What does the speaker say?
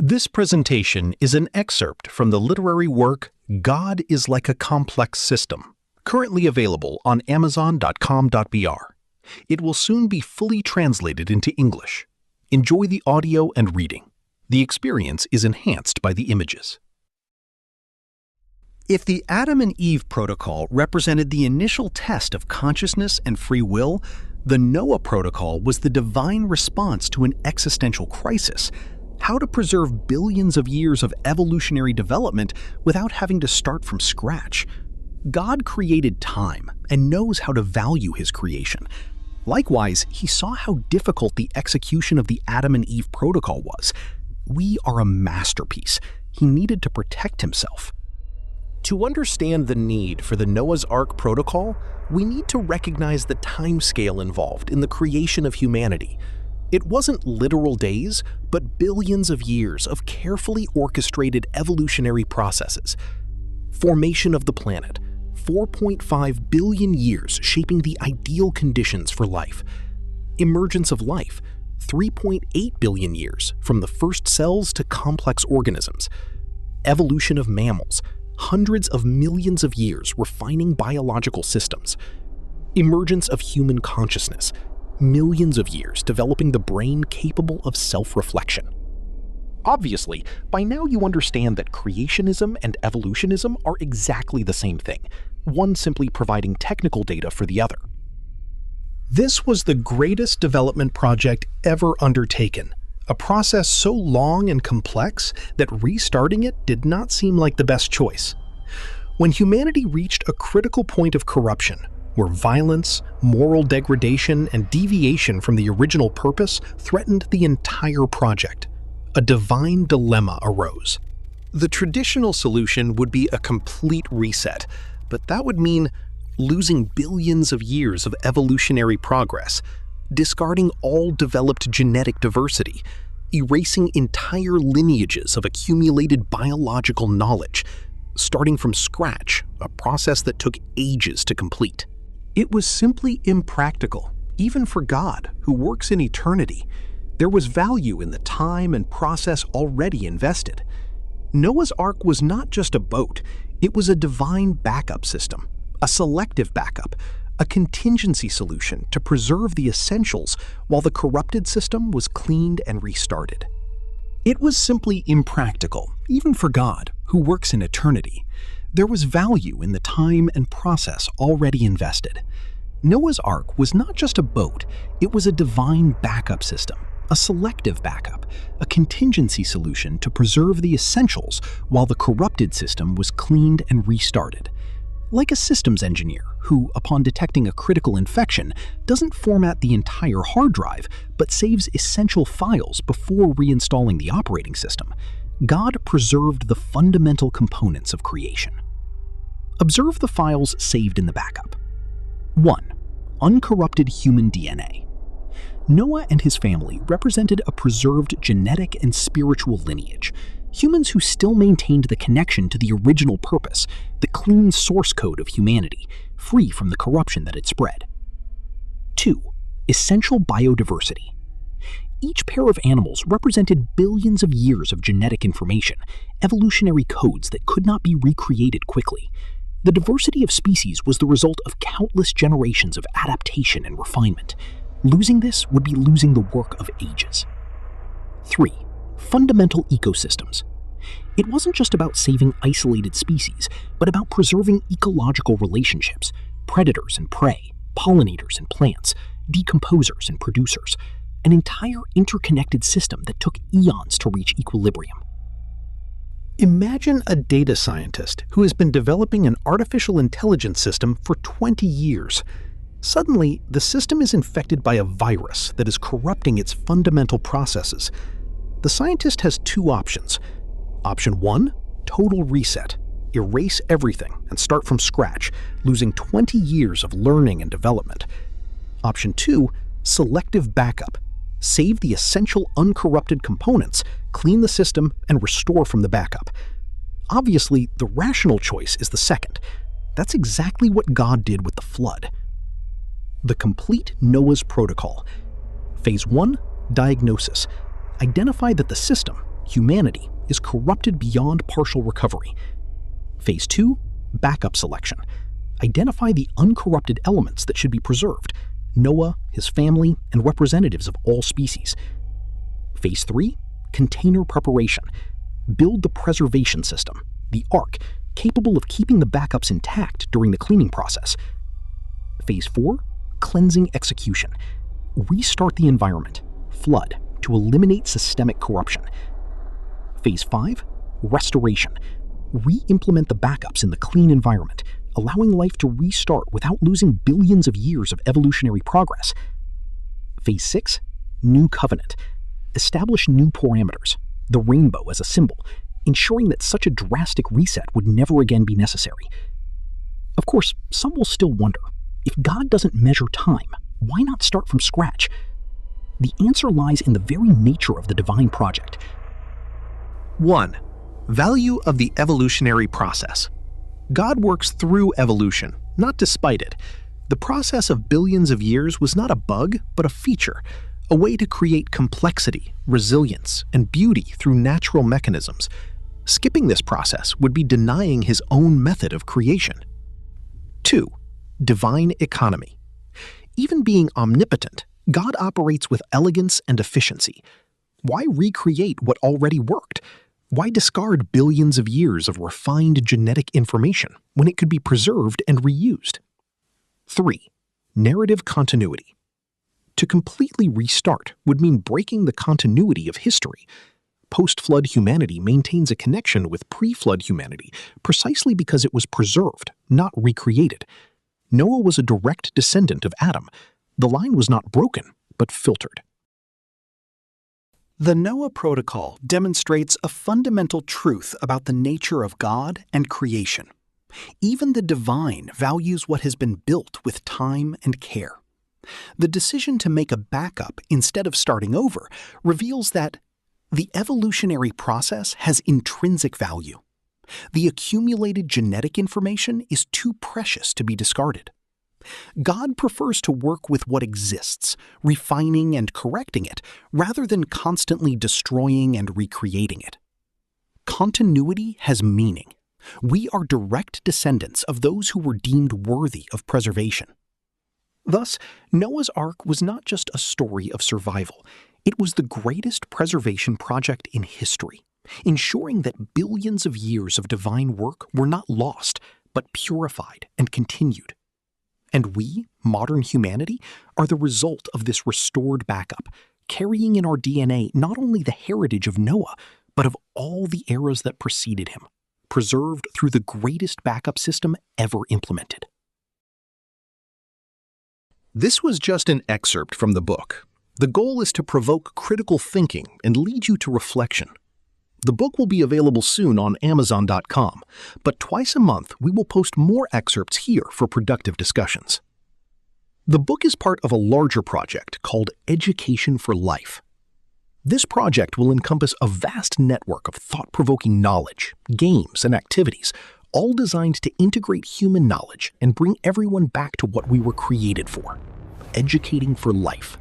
This presentation is an excerpt from the literary work God is Like a Complex System, currently available on amazon.com.br. It will soon be fully translated into English. Enjoy the audio and reading. The experience is enhanced by the images. If the Adam and Eve protocol represented the initial test of consciousness and free will, the NOHA protocol was the divine response to an existential crisis: how to preserve billions of years of evolutionary development without having to start from scratch. God created time and knows how to value his creation. Likewise, he saw how difficult the execution of the Adam and Eve protocol was. We are a masterpiece. He needed to protect himself. To understand the need for the Noah's Ark protocol, we need to recognize the timescale involved in the creation of humanity. It wasn't literal days, but billions of years of carefully orchestrated evolutionary processes. Formation of the planet, 4.5 billion years shaping the ideal conditions for life. Emergence of life, 3.8 billion years from the first cells to complex organisms. Evolution of mammals, hundreds of millions of years refining biological systems. Emergence of human consciousness, millions of years developing the brain capable of self-reflection. Obviously, by now you understand that creationism and evolutionism are exactly the same thing, one simply providing technical data for the other. This was the greatest development project ever undertaken, a process so long and complex that restarting it did not seem like the best choice. When humanity reached a critical point of corruption, where violence, moral degradation, and deviation from the original purpose threatened the entire project, a divine dilemma arose. The traditional solution would be a complete reset, but that would mean losing billions of years of evolutionary progress, discarding all developed genetic diversity, erasing entire lineages of accumulated biological knowledge, starting from scratch, a process that took ages to complete. It was simply impractical, even for God, who works in eternity. There was value in the time and process already invested. Noah's Ark was not just a boat, it was a divine backup system, a selective backup, a contingency solution to preserve the essentials while the corrupted system was cleaned and restarted. It was simply impractical, even for God, who works in eternity. There was value in the time and process already invested. Noah's Ark was not just a boat, it was a divine backup system, a selective backup, a contingency solution to preserve the essentials while the corrupted system was cleaned and restarted. Like a systems engineer who, upon detecting a critical infection, doesn't format the entire hard drive, but saves essential files before reinstalling the operating system, God preserved the fundamental components of creation. Observe the files saved in the backup. 1. Uncorrupted human DNA. Noah and his family represented a preserved genetic and spiritual lineage, humans who still maintained the connection to the original purpose, the clean source code of humanity, free from the corruption that had spread. 2. Essential biodiversity. Each pair of animals represented billions of years of genetic information, evolutionary codes that could not be recreated quickly. The diversity of species was the result of countless generations of adaptation and refinement. Losing this would be losing the work of ages. 3. Fundamental ecosystems. It wasn't just about saving isolated species, but about preserving ecological relationships, predators and prey, pollinators and plants, decomposers and producers, an entire interconnected system that took eons to reach equilibrium. Imagine a data scientist who has been developing an artificial intelligence system for 20 years. Suddenly, the system is infected by a virus that is corrupting its fundamental processes. The scientist has two options. Option 1, total reset. Erase everything and start from scratch, losing 20 years of learning and development. Option 2, selective backup. Save the essential uncorrupted components, clean the system, and restore from the backup. Obviously, the rational choice is the second. That's exactly what God did with the flood. The complete Noah's protocol. Phase 1, diagnosis. Identify that the system, Humanity is corrupted beyond partial recovery. Phase 2, backup selection. Identify the uncorrupted elements that should be preserved. Noah, his family, and representatives of all species. Phase 3, container preparation. Build the preservation system, the Ark, capable of keeping the backups intact during the cleaning process. Phase 4, cleansing execution. Restart the environment, flood, to eliminate systemic corruption. Phase 5, restoration. Re-implement the backups in the clean environment, allowing life to restart without losing billions of years of evolutionary progress. Phase 6, new covenant. Establish new parameters, the rainbow as a symbol, ensuring that such a drastic reset would never again be necessary. Of course, some will still wonder, if God doesn't measure time, why not start from scratch? The answer lies in the very nature of the divine project. 1. Value of the evolutionary process. God works through evolution, not despite it. The process of billions of years was not a bug, but a feature, a way to create complexity, resilience, and beauty through natural mechanisms. Skipping this process would be denying his own method of creation. 2. Divine economy. Even being omnipotent, God operates with elegance and efficiency. Why recreate what already worked? Why discard billions of years of refined genetic information when it could be preserved and reused? 3. Narrative continuity. To completely restart would mean breaking the continuity of history. Post-flood humanity maintains a connection with pre-flood humanity precisely because it was preserved, not recreated. Noah was a direct descendant of Adam. The line was not broken, but filtered. The NOHA Protocol demonstrates a fundamental truth about the nature of God and creation. Even the divine values what has been built with time and care. The decision to make a backup instead of starting over reveals that the evolutionary process has intrinsic value. The accumulated genetic information is too precious to be discarded. God prefers to work with what exists, refining and correcting it, rather than constantly destroying and recreating it. Continuity has meaning. We are direct descendants of those who were deemed worthy of preservation. Thus, Noah's Ark was not just a story of survival. It was the greatest preservation project in history, ensuring that billions of years of divine work were not lost, but purified and continued. And we, modern humanity, are the result of this restored backup, carrying in our DNA not only the heritage of Noah, but of all the eras that preceded him, preserved through the greatest backup system ever implemented. This was just an excerpt from the book. The goal is to provoke critical thinking and lead you to reflection. The book will be available soon on Amazon.com, but twice a month we will post more excerpts here for productive discussions. The book is part of a larger project called Education for Life. This project will encompass a vast network of thought-provoking knowledge, games, and activities, all designed to integrate human knowledge and bring everyone back to what we were created for: educating for life.